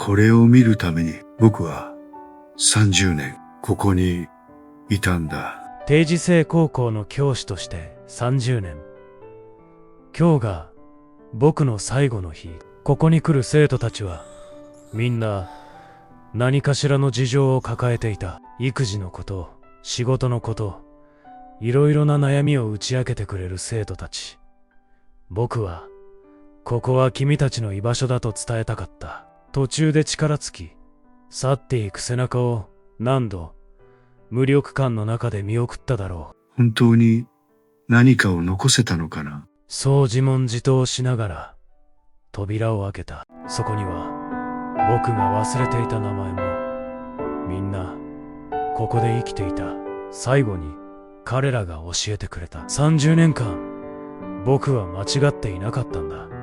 これを見るために僕は30年ここにいたんだ。定時制高校の教師として30年。今日が僕の最後の日。ここに来る生徒たちはみんな何かしらの事情を抱えていた。育児のこと、仕事のこと、いろいろな悩みを打ち明けてくれる生徒たち。僕はここは君たちの居場所だと伝えたかった。途中で力尽き去っていく背中を何度無力感の中で見送っただろう。本当に何かを残せたのかな。そう自問自答しながら扉を開けた。そこには僕が忘れていた名前もみんなここで生きていた。最後に彼らが教えてくれた。30年間僕は間違っていなかったんだ。